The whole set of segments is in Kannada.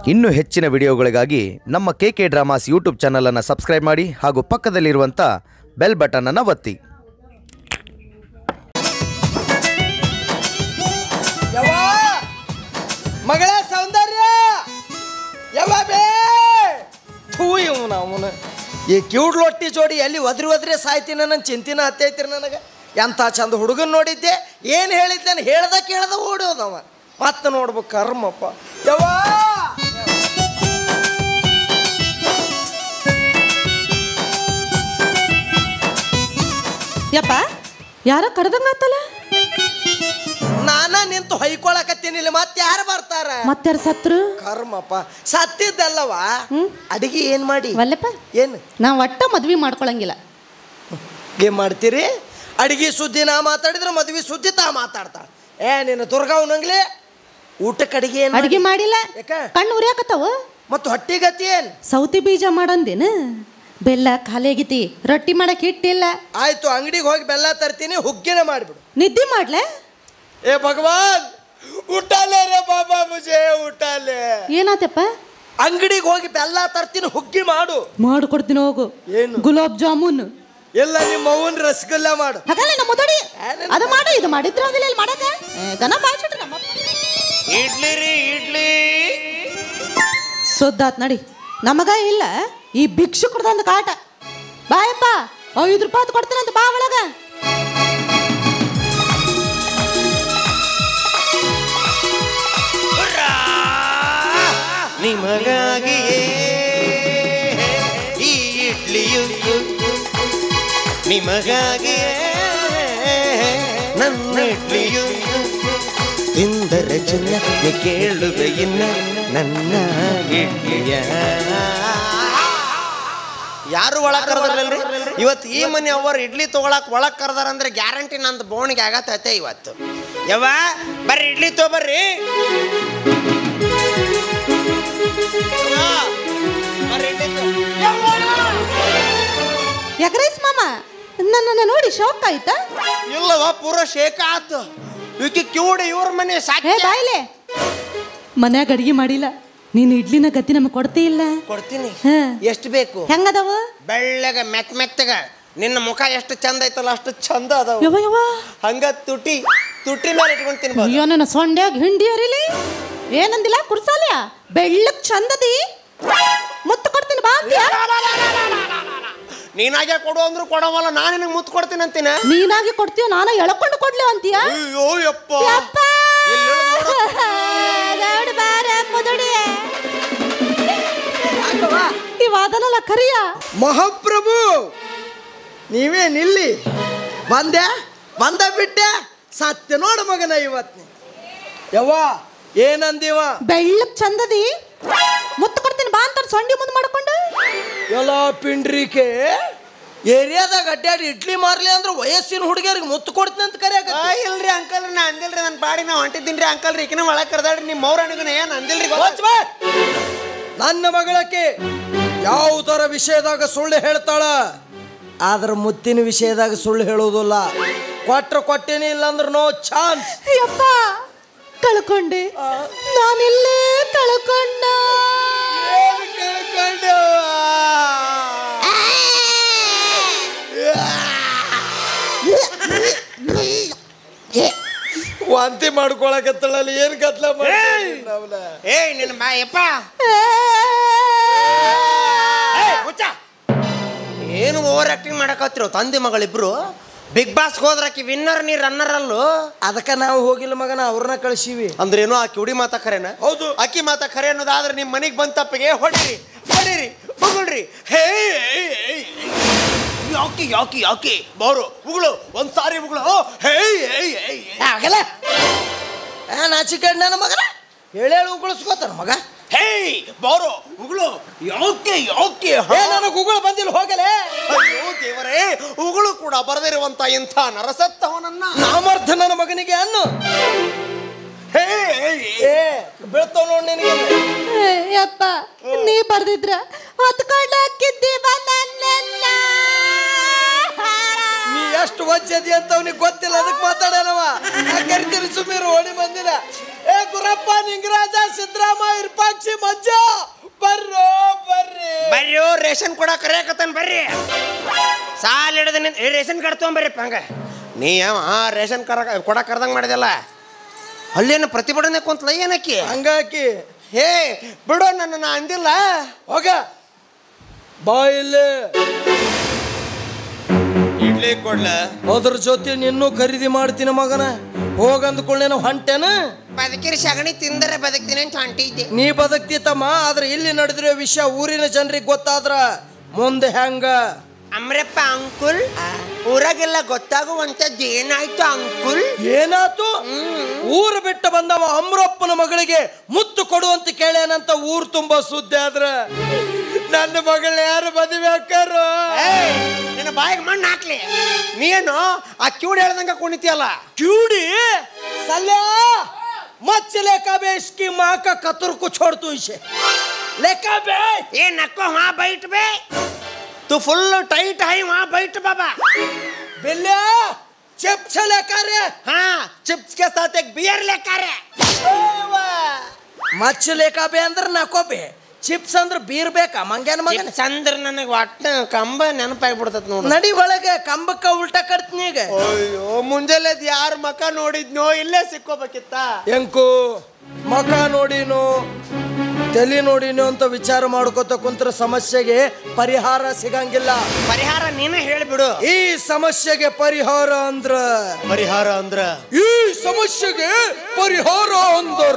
ಇನ್ನೂ ಹೆಚ್ಚಿನ ವಿಡಿಯೋಗಳಿಗಾಗಿ ನಮ್ಮ KK ಡ್ರಾಮಾಸ್ ಯೂಟ್ಯೂಬ್ ಚಾನಲನ್ನು ಸಬ್ಸ್ಕ್ರೈಬ್ ಮಾಡಿ ಹಾಗೂ ಪಕ್ಕದಲ್ಲಿರುವಂಥ ಬೆಲ್ ಬಟನನ್ನು ಒತ್ತಿ. ಮಗಳ ಸೌಂದರ್ಯ ಯಾವೇ ಅವನ ಈ ಕ್ಯೂಡ್ ಲೊಟ್ಟಿ ಜೋಡಿ ಎಲ್ಲಿ ಒದ್ರಿ ಸಾಯ್ತೀನಿ ನನ್ನ ಚಿಂತಿನ ಹತ್ತೈತಿರಿ ನನಗೆ. ಎಂಥ ಚಂದ ಹುಡುಗನ್ ನೋಡಿದ್ದೆ, ಏನು ಹೇಳಿದ್ದೆ ನಾನು ಹೇಳ್ದ ಕೇಳ್ದ ಓಡೋದವ ಮತ್ತೆ ನೋಡ್ಬೇಕು ಕರ್ಮಪ್ಪ. ಯವ್ವಾ ಯಪ್ಪ ಯಾರ ಕರೆದಂಗಾತಲ್ಲ, ನಾನ ನಿಂತು ಹೊಯ್ಕೊಳಕತ್ತೀನಿಲ್ಲ, ಮತ್ತೆ ಯಾರು ಬರ್ತಾರ? ಮತ್ತಾರ ಸತ್ರು? ಕರ್ಮಪ್ಪ ಸತ್ತಿದ್ದಲ್ಲವ. ಅಡಿಗೆ ಏನ್ ಮಾಡಿ ವಲ್ಲಪ್ಪ ಏನು ನಾ ಒಟ್ಟ ಮದ್ವಿ ಮಾಡ್ಕೊಳಂಗಿಲ್ಲ. ಏನ್ ಮಾಡ್ತೀರಿ? ಅಡಿಗೆ ಸುದ್ದಿ ನಾ ಮಾತಾಡಿದ್ರೆ ಮದ್ವಿ ಸುದ್ದಿ ತಾ ಮಾತಾಡ್ತಾಳ. ನಿನ್ನ ದುರ್ಗಾವ್ನಂಗ್ಲಿ ಊಟಕ್ಕೆ ಅಡಿಗೆ ಏನು ಅಡಿಗೆ ಮಾಡಿಲ್ಲ, ಕಣ್ಣು ಉರಿಯಾಕತ್ತಾವ. ಮತ್ತು ಹೊಟ್ಟಿಗತಿ ಏನು? ಸೌತಿ ಬೀಜ ಮಾಡಂದೇನು? ಬೆಲ್ಲ ಖಾಲಿ ಆಗೈತಿ, ರೊಟ್ಟಿ ಮಾಡಕ್ ಹಿಟ್ಟಿಲ್ಲ. ಆಯ್ತು, ಅಂಗಡಿಗೆ ಹೋಗಿ ಬೆಲ್ಲ ತರ್ತೀನಿ, ಹುಗ್ಗಿನ ಮಾಡಿಬಿಡು. ನಿದ್ದೆ ಮಾಡ್ಲೆ? ಏ ಭಗವಾನ್ ಊಟಲೇ ರೇ ಬಾಬಾ ಮುಜೆ ಊಟಲೇ. ಏನಾತಪ್ಪ? ಅಂಗಡಿಗೆ ಹೋಗಿ ಬೆಲ್ಲ ತರ್ತೀನಿ, ಹುಗ್ಗಿ ಮಾಡು. ಮಾಡ್ಕೊಡ್ತೀನಿ ಹೋಗು. ಏನು? ಗುಲಾಬ್ ಜಾಮೂನ್ ಎಲ್ಲ ನಿಮ್ಮ ಅವ್ವನ್ ರಸಗುಲ್ಲ ಮಾಡು. ಹಾಗಲ್ಲ ನಮ್ಮ ಮುದಡಿ ಅದು ಮಾಡು, ಇದು ಮಾಡಿದ್ರ ಅದಿಲ್ಲ ಇಲ್ಲಿ ಮಾಡಕ ಗನ ಬಾಯ್ಸಿಟ್ರು ನಮ್ಮ ಇಡ್ಲಿ ರೀ ಇಡ್ಲಿ ಸೊದ್ದಾತ್ ನಡಿ. ನಮಗ ಇಲ್ಲ ಈ ಭಿಕ್ಷುಕರದೊಂದು ಕಾಟ. ಬಾಯಪ್ಪ 5 ರೂಪಾಯಿ ಕೊಡ್ತೀನಂತ ಬಾ ಒಳಗ. ನಿಮಗಾಗಿಯೇ ಈ ಇಡ್ಲಿಯು, ನಿಮಗಾಗಿಯೇ ನನ್ನ ಇಡ್ಲಿಯು. ತಿಂದರೆ ಚಿನ್ನ ನೀ ಕೇಳುವೆ ಇನ್ನ ನನ್ನ ಇಡ್ಲಿಯ. ಯಾರು ಒಳಗೆ ಕರೆದ್ರಲ್ರಿ ಇವತ್ತು? ಈ ಮನೆ ಅವರು ಇಡ್ಲಿ ತೊಗೊಳಕ್ಕೆ ಒಳಗೆ ಕರೆದಾರಂದ್ರೆ ಗ್ಯಾರಂಟಿ ನಂದು ಬೋಣಿಗೆ ಆಗತ್ತೈತೆ ಇವತ್ತು. ಯವ್ವ ಬರ್ರಿ ಇಡ್ಲಿ ತೊಗೊಬರ್ರಿ. ಯಾಕ್ರೈಸ್ ಮಾಮ ನನ್ನ ನೋಡಿ ಶಾಕ್ ಆಯ್ತಾ? ಇಲ್ಲವ ಪೂರ ಶೇಕ ಆತು. ಈಕಿ ಕಿವುಡಿ ಇವ್ರ ಮನೆ ಸಾಕಿ. ಬಾಯ್ಲೆ ಮನ್ಯಾಗ ಅಡಿಗೆ ಮಾಡಿಲ್ಲ, ನೀನು ಇಡ್ಲಿನ ಗತಿ ನಮಗೆ ಕೊಡ್ತೇ ಇಲ್ಲ. ಕೊಡ್ತೀನಿ. ಎಷ್ಟು ಬೇಕು? ಹೆಂಗದವ? ಬೆಳ್ಳಗ ಮೆತ್ತಗ. ನಿನ್ನ ಮುಖ ಎಷ್ಟು ಚಂದ ಐತಲ್ಲ ಅಷ್ಟು ಚಂದ ಅದಾವ. ಯವ್ವ ಯವ್ವ ಹಂಗ ತುಟಿ ಮೇಲೆ ಇಟ್ಕೊಂಡು ತಿನ್ಬೋದು. ಅಯ್ಯೋ ನನ್ನ ಸೊಂಡ್ಯಾಗ ಹಿಂಡಿ ಅರಿಲಿ. ಏನಂದಿಲ್ಲ ಕುರ್ಸಾಲ್ಯ ಬೆಳ್ಳಕ್ ಚಂದದಿ, ಮುತ್ತು ಕೊಡ್ತೀನಿ ಬಾ ಅಂತೀಯ. ನೀನಾಗೆ ಕೊಡು ಅಂದ್ರು ಕೊಡವಲ್ಲ, ನಾನು ನಿನಗೆ ಮುತ್ತು ಕೊಡ್ತೀನಿ ಅಂತೀನ. ನೀನಾಗಿ ಕೊಡ್ತೀಯ, ನಾನು ಎಳ್ಕೊಂಡು ಕೊಡ್ಲಿ ಅಂತೀಯ. ಅಯ್ಯೋ ಯಪ್ಪ ಈ ವಾದನಲ್ಲ ಕರಿಯ. ಮಹಾಪ್ರಭು ನೀವೇ ನಿಲ್ಲಿ. ಬಂದ ಬಿಟ್ಟೆ ಸತ್ಯ ನೋಡು ಮಗನ ಇವತ್ತು. ಯವ್ವ ಏನಂದಿವ? ಬೆಳ್ಳಕ್ ಚಂದದಿ, ಮುತ್ತು ಕೊಡ್ತೀನಿ ಬಾ ಅಂತ ಸೊಂಡಿ ಮುಂದೆ ಮಾಡ್ಕೊಂಡು. ಎಲ್ಲ ಪಿಂಡ್ರಿಕೆ ಏರಿಯಾದಾಗ ಅಡ್ಡಾಡಿ ಇಡ್ಲಿ ಮಾರ್ಲಿ ಅಂದ್ರೆ ವಯಸ್ಸಿನ ಹುಡುಗಿಯರಿಗೆ ಮುತ್ತು ಕೊಡ್ತೀನಿ ಅಂತ ಕರೆಯಾಕ. ಇಲ್ರಿ ಅಂಕಲ್ ನಾ ಅಂದಿಲ್ರಿ, ನನ್ನ ಬಾಡಿ ನಾವು ಹೊಂಟಿದ್ದೀನಿ ಅಂಕಲ್ ರೀ. ಈಕಿನ ಒಳಗೆ ಕರೆದಾಡ್ರಿ ನಿಮ್ಮ ಮೌರಾಣಿಗೂ ಏನು ಅಂದಿಲ್ರಿ. ನನ್ನ ಮಗಳಕ್ಕೆ ಯಾವ ಥರ ವಿಷಯದಾಗ ಸುಳ್ಳು ಹೇಳ್ತಾಳ, ಆದ್ರೆ ಮುತ್ತಿನ ವಿಷಯದಾಗ ಸುಳ್ಳು ಹೇಳೋದಿಲ್ಲ. ಕೊಟ್ಟೇನಿ ಇಲ್ಲಾಂದ್ರೆ ನೋ ಚಾನ್ಸ್. ಯಪ್ಪ ಕಳ್ಕೊಂಡೆ, ನಾನೆಲ್ಲೇ ಕಳ್ಕೊಂಡ. ವಾಂತಿ ಮಾಡ್ಕೊಳಕತ್ತಳಲ್ಲಿ ಏನ್ ಗದ್ಲ ನಿನ್ನ ಮಾಯಪ್ಪ. ಏನು ಓವರ್ ಆಕ್ಟಿಂಗ್ ಮಾಡಕತ್ತಿರೋ ತಂದೆ ಮಗಳಿಬ್ರು? ಬಿಗ್ ಬಾಸ್ ಹೋದ್ರಾಕಿ ವಿನ್ನರ್ ನೀ ರನ್ನರ್ ಅಲ್ಲೂ. ಅದಕ್ಕೆ ನಾವು ಹೋಗಿಲ್ಲ ಮಗನ, ಅವ್ರನ್ನ ಕಳಿಸಿವಿ. ಅಂದ್ರೇನು ಆ ಕಿವುಡಿ ಮಾತಾ ಖರೇನ? ಹೌದು, ಅಕ್ಕಿ ಮಾತಾ ಖರೆ ಅನ್ನೋದಾದ್ರೆ ನಿಮ್ಮ ಮನೆಗೆ ಬಂದ ತಪ್ಪಿಗೆ ಹೊಡಿರಿ ಬಗಳ್ರಿ. ಹೇ ಯಾಕೆ ಬರು ಉಗುಳು ಒಂದ್ಸಾರಿ ಉಗುಳು. ಆಗಲ್ಲ ನಾಚಿಕಣ್ಣ ನನ್ನ ಮಗನ ಹೇಳಿ ಉಗುಳಿಸ್ಕೋತಾರ ಮಗ. ಹೇ ಬರು ಉಗುಳು ಯಾಕೆ ನನಗೆ ಉಗುಳು ಬಂದಿಲ್ಲ ಹೋಗಲೇ. ಅಯ್ಯೋ ದೇವರೇ, ಉಗುಳು ಕೂಡ ಬರದಿರುವಂತ ಇಂಥ ನರಸತ್ತವನನ್ನ ನಾಮರ್ಥ ನನ್ನ ಮಗನಿಗೆ ಅನ್ನು. ಬೀಳ್ತಾವ ನೋಡಿ ನಿನಗೆ. ಯಪ್ಪ ನೀ ಬರ್ದಿದ್ರ ಹೊತ್ಕೊಂಡು ಹಾಕಿದ್ದೀವ. ನೀ ಎಷ್ಟು ವಜ್ಜದಿ ಅಂತ ಅವನಿಗೆ ಗೊತ್ತಿಲ್ಲ, ಅದಕ್ಕೆ ಮಾತಾಡೋಣವ. ಕರಿತೀರಿ ಸುಮ್ಮೀರು ಓಡಿ ಬಂದಿಲ್ಲ. ಏ ಗುರಪ್ಪ ನಿಂಗರಾಜ ಸಿದ್ದರಾಮ ಇರ್ಪಾಕ್ಷಿ ಮಜ್ಜ ಬರ್ರೋ ಬರ್ರಿ ರೇಷನ್ ಕೊಡ ಕರೆಯಕತ್ತಾನ ಬರ್ರಿ ಸಾಲ ಹಿಡಿದ ರೇಷನ್ ಕಾರ್ಡ್ ತೊಗೊಂಬರ್ರಿಪ್ಪ ಹಂಗ ನೀ ರೇಷನ್ ಕೊಡ ಕರ್ದಂಗೆ ಮಾಡಿದೆಲ್ಲ ಅಲ್ಲೇನು ಪ್ರತಿಭಟನೆ ಕುಂತಲ ಏನಕ್ಕಿ ಹಂಗಾಕಿ ಹೇ ಬಿಡು ನನ್ನ ಅಂದಿಲ್ಲ ಹೋಗ ಬಾಯಿಲೆ ಇಡ್ಲಿ ಕೊಡ್ಲ ಅದ್ರ ಜೊತೆ ನಿನ್ನೂ ಖರೀದಿ ಮಾಡ್ತೀನಿ ಮಗನ ಹೋಗಂದ್ಕೊಳ್ಳೇನು ಹೊಂಟೇನ ಬದುಕಿರಿ ಸಗಣಿ ತಿಂದರೆ ಬದುಕ್ತೀನಿ ಅಂತ ಹೊಂಟಿದ್ದೆ ನೀ ಬದುಕ್ತಿ ತಮ್ಮ ಆದ್ರೆ ಇಲ್ಲಿ ನಡೆದಿರೋ ವಿಷಯ ಊರಿನ ಜನರಿಗೆ ಗೊತ್ತಾದ್ರ ಮುಂದೆ ಹೆಂಗ ಅಮ್ರಪ್ಪ ಅಂಕುಲ್ ಊರಾಗೆಲ್ಲ ಗೊತ್ತಾಗುವಂತದ್ದು ಏನಾಯ್ತು ಅಂಕುಲ್ ಏನಾತು ಊರು ಬಿಟ್ಟು ಬಂದವ ಅಮ್ರಪ್ಪನ ಮಗಳಿಗೆ ಮುತ್ತು ಕೊಡುವಂತ ಕೇಳ್ಯಾನಂತ ಊರು ತುಂಬಾ ಸುದ್ದಿ ಆದ್ರ ನನ್ನ ಮಗಳ ಯಾರು ಮದುವೆ ಹಾಕಾರು ನಿನ್ನ ಬಾಯಿಗೆ ಮಣ್ಣು ಹಾಕ್ಲಿ ನೀನು ಆ ಕಿವುಡಿ ಹೇಳ್ದಂಗ ಕುಣಿತಿಯಲ್ಲ क्यूडी सल्या मत लेका बे इसकी माँ का कतर को छोड़ तू इसे लेका बे ये नको वहाँ बैठ बे तू फुल टाइट है वहाँ बैठ बाबा बिल्लिया चिप्स लेकर रे हाँ चिप्स के साथ एक बियर लेकर रे मच लेका बे अंदर नको बे ಚಿಪ್ಸ್ ಅಂದ್ರೆ ಬೀರ್ ಬೇಕಾ ಮಂಗ್ಯಾನ ಮಗ ಚಂದ್ರ ನನಗೆ ಒಟ್ಟ ಕಂಬ ನೆನಪಾಗ್ಬಿಡ್ತತ್ ನೋಡಿ ನಡಿ ಒಳಗೆ ಕಂಬಕ್ಕ ಉಲ್ಟಾ ಕಟ್ತೀನಿ ಈಗ ಅಯ್ಯೋ ಮುಂಜಾನೆ ಯಾರ ಮಕ ನೋಡಿದ್ನೋ ಇಲ್ಲೇ ಸಿಕ್ಕೋಬೇಕಿತ್ತ ಎಂಕು ಮಕ ನೋಡಿನು ತಲೆ ನೋಡಿನು ಅಂತ ವಿಚಾರ ಮಾಡ್ಕೋತ ಕುಂತ್ರ ಸಮಸ್ಯೆಗೆ ಪರಿಹಾರ ಸಿಗಂಗಿಲ್ಲ ಪರಿಹಾರ ನೀನೇ ಹೇಳ್ಬಿಡು ಈ ಸಮಸ್ಯೆಗೆ ಪರಿಹಾರ ಅಂದ್ರ ಈ ಸಮಸ್ಯೆಗೆ ಪರಿಹಾರ ಅಂದ್ರ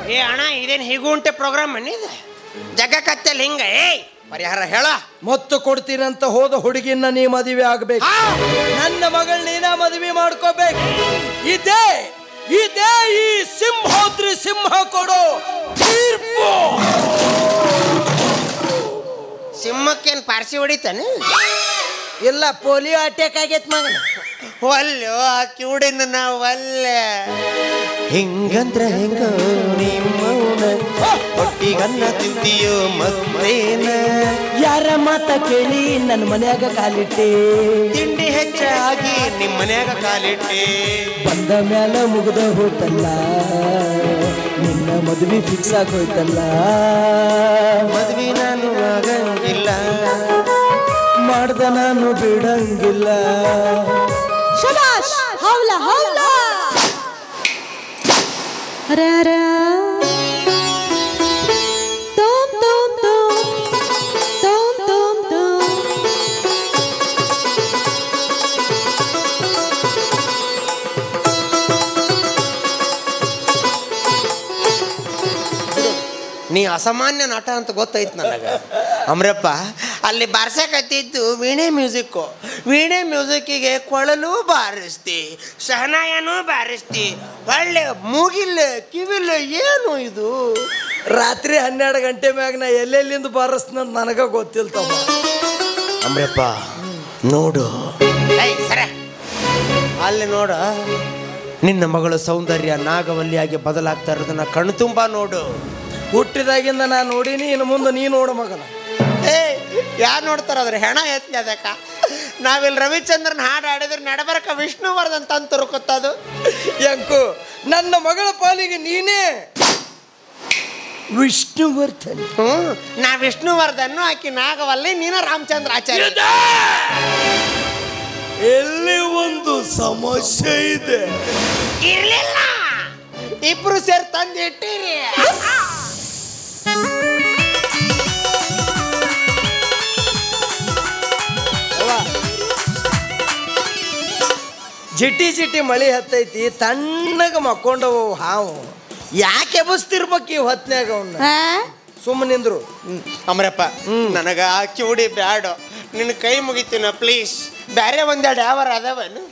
ಏ ಅಣ್ಣ ಇದೇನು ಹೀಗೂ ಉಂಟೆ ಪ್ರೋಗ್ರಾಮ್ ಮಣ್ಣಿದೆ ಜಗ ಕತ್ತಲ್ ಹಿಂಗ ಏಯ್ ಪರಿಹಾರ ಹೇಳ ಮತ್ತು ಕೊಡ್ತೀನಂತ ಹೋದ ಹುಡುಗಿನ ನೀ ಮದುವೆ ಆಗ್ಬೇಕು ನನ್ನ ಮಗಳ ನೀನ ಮದುವೆ ಮಾಡ್ಕೋಬೇಕು ಇದೇ ಇದೇ ಈ ಸಿಂಹಾದ್ರಿ ಸಿಂಹ ಕೊಡೋ ತೀರ್ಪು ಸಿಂಹಕ್ಕೇನು ಪಾರ್ಸಿ ಹೊಡಿತಾನೆ ಇಲ್ಲ ಪೋಲಿಯೋ ಅಟ್ಯಾಕ್ ಆಗೈತ್ ಮಗನ ಒಲ್ಲು ಆ ಕಿವುಡಿನ ನಾವು ಒಲ್ಲೆ ಹಿಂಗಂದ್ರ ಹೆಂಗ ನಿಮ್ಮವನ ಹೊಟ್ಟಿಗನ್ನ ತಿಂತೀಯೋ ಮತ್ತೇನ ಯಾರ ಮಾತ ಕೇಳಿ ನನ್ನ ಮನ್ಯಾಗ ಕಾಲಿಟ್ಟೆ ತಿಂಡಿ ಹೆಚ್ಚಾಗಿ ನಿಮ್ಮ ಮನ್ಯಾಗ ಕಾಲಿಟ್ಟೆ ಬಂದ ಮ್ಯಾಲ ಮುಗ್ದ ಹೋತಲ್ಲ ನಿನ್ನ ಮದುವೆ ಫಿಕ್ಸ್ ಆಗೋಯ್ತಲ್ಲ ಮದ್ವಿ ನಾನು ಆಗಂಗಿಲ್ಲ ಮಾಡ್ದ ನಾನು ಬಿಡಂಗಿಲ್ಲ ಶಬಾಷ್ ಹೌಲಾ ಹೌಲಾ ಅರೆ ತೋಮ್ ತೋಮ್ ತೋಮ್ ತೋಮ್ ತೋಮ್ ತೋಮ್ ನೀ ಅಸಾಮಾನ್ಯ ನಟ ಅಂತ ಗೊತ್ತೈತ್ ನನಗೆ ಅಮ್ರಪ್ಪ ಅಲ್ಲಿ ಬಾರ್ಸಕತ್ತಿದ್ದು ವೀಣೆ ಮ್ಯೂಸಿಕ್ಕಿಗೆ ಕೊಳಲು ಬಾರಿಸ್ತಿ ಶಹನಾಯನೂ ಬಾರಿಸ್ತಿ ಒಳ್ಳೆ ಮೂಗಿಲ್ಲ ಕಿವಿಲ್ಲ ಏನು ಇದು ರಾತ್ರಿ 12 ಗಂಟೆ ಮ್ಯಾಗ ನಾ ಎಲ್ಲೆಲ್ಲಿಂದ ಬಾರಿಸ್ನಂತ ನನಗ ಗೊತ್ತಿಲ್ತವ ಅಮ್ರಪ್ಪ ನೋಡು ಸರ ಅಲ್ಲಿ ನೋಡ ನಿನ್ನ ಮಗಳ ಸೌಂದರ್ಯ ನಾಗವಲ್ಲಿಯಾಗಿ ಬದಲಾಗ್ತಾ ಇರೋದನ್ನ ಕಣ್ಣು ತುಂಬ ನೋಡು ಹುಟ್ಟಿದಾಗಿಂದ ನಾ ನೋಡಿನಿ ಇನ್ನು ಮುಂದೆ ನೀ ನೋಡು ಮಗನ ಯಾರು ನೋಡ್ತಾರ ಅದ್ರ ಹೆಣ ಎತ್ಲಿ ಅದಕ್ಕ ನಾವಿಲ್ಲಿ ರವಿಚಂದ್ರನ್ ಹಾಡು ಆಡಿದ್ರೆ ನಡಬರಕ ವಿಷ್ಣುವರ್ಧನ್ ತಂದು ತುರುಕುತ್ತದು ಎಂಕು ನನ್ನ ಮಗಳ ಪಾಲಿಗೆ ನೀನೇ ವಿಷ್ಣುವರ್ಧನ್ ನಾ ವಿಷ್ಣುವರ್ಧನ್ ಆಕಿ ನಾಗವಲ್ಲಿ ನೀನ ರಾಮಚಂದ್ರ ಆಚಾರ್ಯ ಎಲ್ಲಿ ಒಂದು ಸಮಸ್ಯೆ ಇದೆ ಇರ್ಲಿಲ್ಲ ಇಬ್ರು ಸೇರಿ ತಂದು ಇಟ್ಟಿರಿ ಜಿಟಿ ಜಿಟಿ ಮಳಿ ಹತ್ತೈತಿ ತಣ್ಣಗ ಮಕ್ಕೊಂಡವು ಹಾವು ಯಾಕೆ ಎಬಸ್ತಿರ್ಬೇಕು ಈ ಹೊತ್ನ್ಯಾಗ ಅವನ್ನ ಸುಮ್ಮನಿಂದ್ರು ಅಮ್ರಪ್ಪ ನನಗ ಆ ಕಿವುಡಿ ಬ್ಯಾಡ ನಿನ್ನ ಕೈ ಮುಗಿತೀನ ಪ್ಲೀಸ್ ಬ್ಯಾರೆ ಒಂದೆರಡು ಯಾವಾರ ಅದಾವನು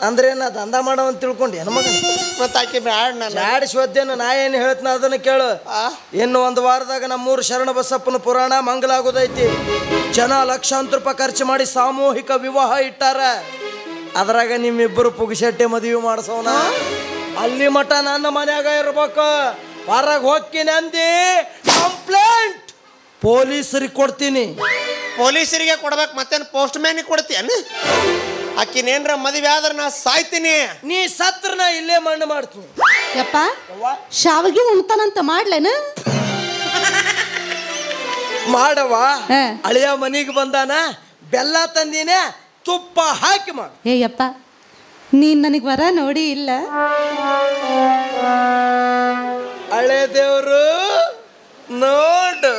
ಅಂದ್ರೆ ನಾ ದಂಧ ಮಾಡವ ಅಂತ ತಿಳ್ಕೊಂಡು ಏನು ಮಗನ ಮತ್ತೆ ಆಕೆ ಬ್ಯಾಡ ನಾನು ಬ್ಯಾಡ ಶ್ವದ್ದೇನ ನಾ ಏನು ಹೇಳ್ತೀನಿ ಅದನ್ನ ಕೇಳು ಇನ್ನು ಒಂದು ವಾರದಾಗ ನಮ್ಮೂರು ಶರಣ ಬಸಪ್ಪನ ಪುರಾಣ ಮಂಗಲಾಗೋದೈತಿ ಜನ ಲಕ್ಷಾಂತರ ರೂಪಾಯಿ ಖರ್ಚು ಮಾಡಿ ಸಾಮೂಹಿಕ ವಿವಾಹ ಇಟ್ಟಾರ ಅದ್ರಾಗ ನಿಮ್ಮಿಬ್ಬರು ಪುಗಿಸೆಟ್ಟೆ ಮದುವೆ ಮಾಡಿಸೋಣ ಅಲ್ಲಿ ಮಠ ನನ್ನ ಮನ್ಯಾಗ ಇರ್ಬೇಕು ಹೊರಗೆ ಹೋಗ್ತೀನಿ ಅಂದಿ ಕಂಪ್ಲೇಂಟ್ ಪೊಲೀಸರಿಗೆ ಕೊಡ್ತೀನಿ ಪೊಲೀಸರಿಗೆ ಕೊಡ್ಬೇಕು ಮತ್ತೇನು ಪೋಸ್ಟ್ ಮ್ಯಾನಿಗೆ ಕೊಡ್ತೀಯನು ಆಕಿನೇನ್ರ ಮದುವೆ ಆದ್ರೆ ನಾ ಸಾಯ್ತೀನಿ ನೀ ಸತ್ರ ನಾ ಇಲ್ಲೇ ಮಣ್ಣು ಮಾಡ್ತೀನಿ ಯಪ್ಪ ಶಾವಿಗೆ ಉಣ್ತಾನಂತ ಮಾಡ್ಲೇನ ಮಾಡವ ಹಾ. ಅಳಿಯ ಮನಿಗೆ ಬಂದಾನ ಬೆಲ್ಲ ತಂದಿನೇ ತುಪ್ಪ ಹಾಕಿ ಮಾಡು. ಏ ಯಪ್ಪ ನೀನ್ ನನಗೆ ವರ ನೋಡಿ ಇಲ್ಲ ಹಳೆ ದೇವ್ರು ನೋಡು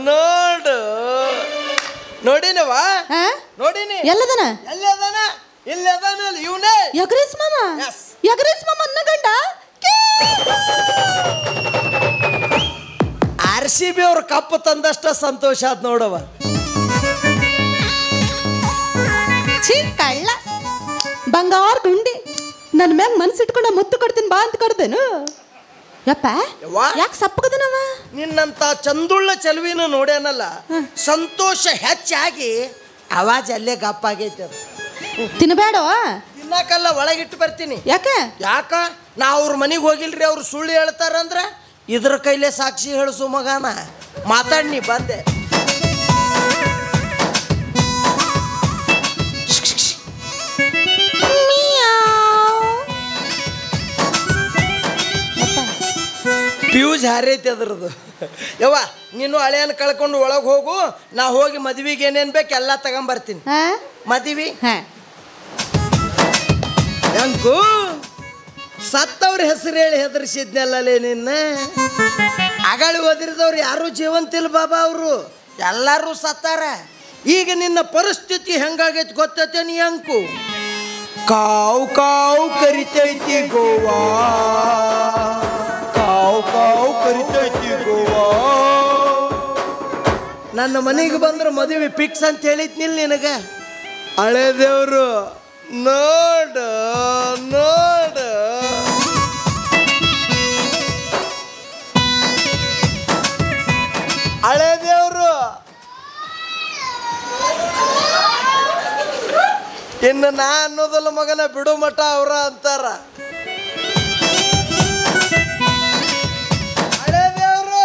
ನೋಡು ನೋಡಿನವಾ ಹಾ? ನೋಡಿನಿ ಎಲ್ಲದನ ಎಲ್ಲಿ ಅದಾನ ಇಲ್ಲಿ ಅದಾನ ಇವನೇ ಯಗ್ರೀಸ್ ಮಾಮ Yes. ಯಗ್ರೀಸ್ ಮಾಮ ಅನ್ನ ಗಂಡ RCB ಅವ್ರ ಕಪ್ಪು ತಂದಷ್ಟ ಸಂತೋಷ ಆದ್ ನೋಡವ. ಛೀ ಕಳ್ಳ ಬಂಗಾರ ಗುಂಡಿ ನನ್ನ ಮ್ಯಾಗ ಮನ್ಸಿಟ್ಕೊಂಡ ಮುತ್ತು ಕೊಡ್ತೀನಿ ಬಾ ಅಂತ ಕೊಡ್ತೇನು ಯಪ್ಪ ಯವ್ವ. ಯಾಕೆ ಸಪ್ಪಗದನವ ನಿನ್ನಂತ ಚಂದುಳ್ಳ ಚೆಲುವಿನ ನೋಡ್ಯಾನಲ್ಲ ಸಂತೋಷ ಹೆಚ್ಚಾಗಿ ಆವಾಜ್ ಅಲ್ಲೇ ಗಪ್ಪಾಗೈತೆ. ತಿನ್ಬೇಡ ತಿನ್ನಕಲ್ಲ ಒಳಗಿಟ್ಟು ಬರ್ತೀನಿ. ಯಾಕೆ ಯಾಕ ನಾ ಅವ್ರ ಮನೆಗೆ ಹೋಗಿಲ್ರಿ ಅವ್ರು ಸುಳ್ಳು ಹೇಳ್ತಾರಂದ್ರ ಇದ್ರ ಕೈಲೇ ಸಾಕ್ಷಿ ಹೇಳಿಸು ಮಗನ ಮಾತಾಡ್ನಿ ಬಂದೆ. ಫ್ಯೂಸ್ ಹಾರೈತಿ ಅದ್ರದ್ದು. ಯವ್ವ ನೀನು ಹಳೆಯನ್ನ ಕಳ್ಕೊಂಡು ಒಳಗೆ ಹೋಗು, ನಾ ಹೋಗಿ ಮದ್ವಿಗೆ ಏನೇನು ಬೇಕು ಎಲ್ಲ ತಗೊಂಬರ್ತೀನಿ. ಹಾ ಮದ್ವಿ ಹಾ ಹೆಂಗೂ ಸತ್ತವ್ರ ಹೆಸರು ಹೇಳಿ ಹೆದರ್ಸಿದ್ನಲ್ಲೇ ನಿನ್ನ. ಅಗಳು ಓದಿರಿದವ್ರು ಯಾರು ಜೀವಂತಿಲ್ಲ ಬಾಬಾ, ಅವರು ಎಲ್ಲರೂ ಸತ್ತಾರ. ಈಗ ನಿನ್ನ ಪರಿಸ್ಥಿತಿ ಹೆಂಗಾಗೈತಿ ಗೊತ್ತೈತೆ ನೀ ಅಂಕು. ಕಾವು ಕಾವು ಕರಿತೈತಿ ಗೋವಾ, ಕಾವು ಕಾವು ಕರಿತೈತಿ ಗೋವಾ. ನನ್ನ ಮನೆಗೆ ಬಂದ್ರೆ ಮದುವೆ ಫಿಕ್ಸ್ ಅಂತ ಹೇಳಿದ್ನಿಲ್ಲ ನಿನಗೆ. ಹಳೆ ದೇವ್ರು ನೋಡು ನೋಡು. ಹಳೆ ದೇವ್ರು ಇನ್ನು ನಾ ಅನ್ನೋದಲ್ಲ ಮಗನ, ಬಿಡು ಮಠ ಅವ್ರ ಅಂತಾರ. ಹಳೆ ದೇವ್ರು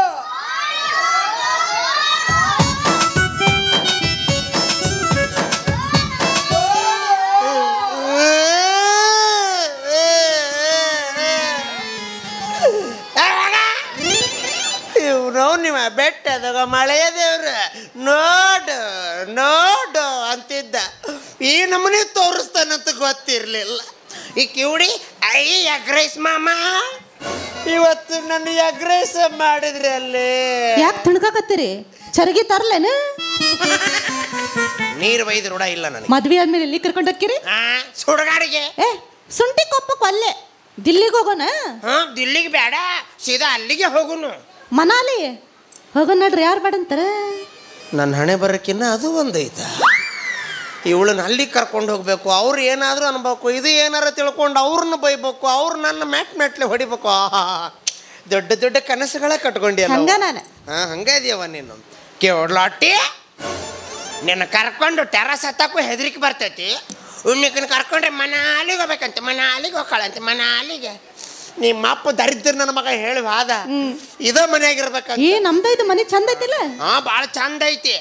ಇವ್ರು ನಿಮ್ಮ ಬೆಟ್ಟದಾಗ ಮಳೆಯ ದೇವ್ರು ನೋಡು ನೋಡು ಅಂತಿದ್ದ. ಈ ನಮ್ಮನೆ ತೋರಿಸ್ತಾನಂತ ಗೊತ್ತಿರ್ಲಿಲ್ಲ. ಈ ಕಿವುಡಿ ಐ ಎಗ್ರೈಸ್ ಮಾಮ ಇವತ್ತು ನನ್ನ ಎಗ್ರೈಸ್ ಮಾಡಿದ್ರಿ ಅಲ್ಲಿ. ಯಾಕೆ ತಿಳ್ಕಾಕತ್ತೀರಿ ಚರಗಿ ತರ್ಲೇನು ನೀರು ಬೈದು ರೂಢ ಇಲ್ಲ ನನಗೆ. ಮದ್ವೆ ಆದ್ಮೇಲೆ ಎಲ್ಲಿ ಕರ್ಕೊಂಡು ಹೋಗ್ತೀರಿ ಸುಡುಗಾಡಿಗೆ. ಏ ಸುಂಟಿ ಕೊಪ್ಪಕ್ಕೆ ಅಲ್ಲೇ ದಿಲ್ಲಿಗೆ ಹೋಗೋಣ. ದಿಲ್ಲಿಗೆ ಬೇಡ, ಸೀದಾ ಅಲ್ಲಿಗೆ ಹೋಗುನು. ಮನಾಲಿ ಹೋಗೋಣ ನಡ್ರಿ, ಯಾರು ಬೇಡ ಅಂತಾರ. ನನ್ನ ಹಣೆ ಬರೋಕ್ಕಿನ್ನ ಅದು ಒಂದೈತ. ಇವಳನ್ನ ಅಲ್ಲಿ ಕರ್ಕೊಂಡು ಹೋಗ್ಬೇಕು, ಅವ್ರು ಏನಾದರೂ ಅನ್ಬೇಕು, ಇದು ಏನಾರ ತಿಳ್ಕೊಂಡು ಅವ್ರನ್ನ ಬೈಬೇಕು, ಅವ್ರು ನನ್ನ ಮೆಟ್ಲೆ ಹೊಡಿಬೇಕು. ದೊಡ್ಡ ದೊಡ್ಡ ಕನಸುಗಳ ಕಟ್ಕೊಂಡಿಯಲ್ಲ. ಹಂಗ ನಾನು ಹಂಗ ಇದೆಯವ ನೀನು. ಕೇಳಾಟಿ ನಿನ್ನ ಕರ್ಕೊಂಡು ಟೆರಸ್ ಹತ್ತಕ್ಕೂ ಹೆದರಿಕೆ ಬರ್ತೈತಿ. ಉಣ್ಣಿಕನ ಕರ್ಕೊಂಡ್ರೆ ಮನಾಲಿಗೆ ಹೋಗ್ಬೇಕಂತೆ, ಮನಾಲಿಗೆ ಹೋಗ್ಕಳಂತೆ, ಮನಾಲಿಗೆ. ನಿಮ್ಮ ಅಪ್ಪ ದರಿದ್ರ ನನ್ನ ಮಗ ಹೇಳಿ ವಾದ ಇದ ಮನೆಯಾಗಿರ್ಬೇಕಂತ. ಏ ನಮ್ದು ಇದು ಮನೆ ಚಂದ ಐತಿಲ್ಲ. ಭಾಳ ಚಂದ ಐತಿ.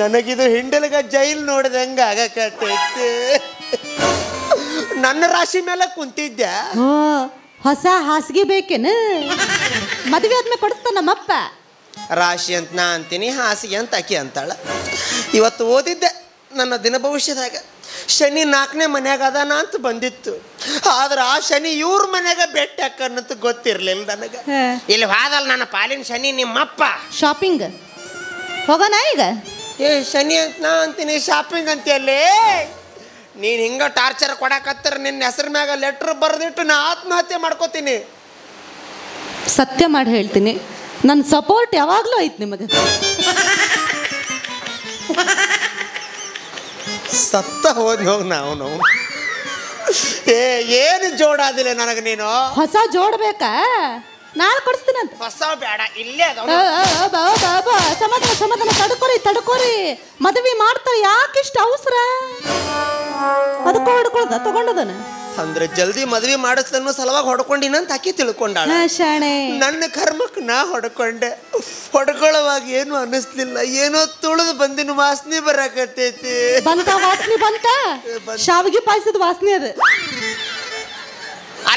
ನನಗಿದು ಹಿಂಡಲ್ಗ ಜೈಲ್ ನೋಡಿದಂಗ ಆಗಕತ್ತೈತಿ. ನನ್ನ ರಾಶಿ ಮೇಲೆ ಕುಂತಿದ್ದೆ. ಓ ಹೊಸ ಹಾಸಿಗೆ ಬೇಕೇನು? ಮದುವೆ ಆದ್ಮೇಲೆ ಕೊಡಿಸ್ತಾನ ನಮ್ಮಪ್ಪ. ರಾಶಿ ಅಂತ ನಾ ಅಂತೀನಿ, ಹಾಸಿಗೆ ಅಂತ ಆಕಿ ಅಂತಾಳ. ಇವತ್ತು ಓದಿದ್ದೆ ನನ್ನ ದಿನ ಭವಿಷ್ಯದಾಗ ಶನಿ 4ನೇ ಮನ್ಯಾಗ ಅದಾನ ಅಂತ ಬಂದಿತ್ತು. ಆದ್ರೆ ಆ ಶನಿ ಇವ್ರ ಮನ್ಯಾಗ ಭೇಟಿ ಹಾಕನ್ನಂತ ಗೊತ್ತಿರ್ಲಿಲ್ಲ ನನಗೆ. ಇಲ್ಲಿ ಹಾದಲ್ಲ ನನ್ನ ಪಾಲಿನ ಶನಿ ನಿಮ್ಮಪ್ಪ. ಶಾಪಿಂಗ್ ಹೋಗೋಣ ಈಗ. ಏ ಶನಿ ಅಂತ ನಾ ಅಂತೀನಿ, ಶಾಪಿಂಗ್ ಅಂತೀಯಲ್ಲೇ. ನೀನು ಹಿಂಗ ಟಾರ್ಚರ್ ಕೊಡಕತ್ತರ ನಿನ್ನ ಹೆಸರು ಮ್ಯಾಗ ಲೆಟ್ರ್ ಬರೆದಿಟ್ಟು ನಾ ಆತ್ಮಹತ್ಯೆ ಮಾಡ್ಕೋತೀನಿ. ಸತ್ಯ ಮಾಡಿ ಹೇಳ್ತೀನಿ, ನನ್ನ ಸಪೋರ್ಟ್ ಯಾವಾಗಲೂ ಐತೆ ನಿಮಗೆ. ಸತ್ತ ಹೋಗಿ ನಾವು ಏನು ಜೋಡಾದಿಲ್ಲ ನನಗೆ. ನೀನು ಹೊಸ ಜೋಡ್ಬೇಕಾ? ನಾಳೆ ಕೊಡಿಸ್ತೀನಂತ. ಹೊಸ ಬೇಡ, ಇಲ್ಲೇ ಸಮಾಧಾನ ಸಮಾಧಾನ, ತಡ್ಕೋರಿ ಮದುವೆ ಮಾಡ್ತಾರೆ. ಯಾಕಿಷ್ಟು ಅವಸರ? ಅದಕ್ಕೂ ಹೊಡ್ಕೊಳ್ದ ತಗೊಂಡದನ ಅಂದ್ರೆ ಜಲ್ದಿ ಮದ್ವೆ ಮಾಡಿಸ್ಲನ್ನೋ ಸಲುವಾಗಿ ಹೊಡ್ಕೊಂಡಿನಂತ ಆಕಿ ತಿಳ್ಕೊಂಡಾಳ. ಶಾಣೆ ನನ್ನ ಕರ್ಮಕ್ಕೆ ನಾ ಹೊಡ್ಕೊಂಡೆ. ಹೊಡ್ಕೊಳ್ಳೋವಾಗ ಏನು ಅನ್ನಿಸ್ಲಿಲ್ಲ, ಏನೋ ತುಳಿದು ಬಂದಿನ ವಾಸನೆ ಬರಾಕತ್ತೈತಿ. ಬಂತ ವಾಸನೆ ಬಂತ, ಶಾವಿಗೆ ಪಾಯಸದ ವಾಸನೆ ಅದು.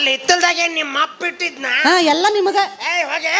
ಅಲ್ಲಿ ಹಿತ್ತಲ್ದಾಗೆ ನಿಮ್ಮ ಅಪ್ಪ ಇಟ್ಟಿದ್ನ ಹಾ ಎಲ್ಲ ನಿಮಗ ಏಯ್ ಹೋಗೆ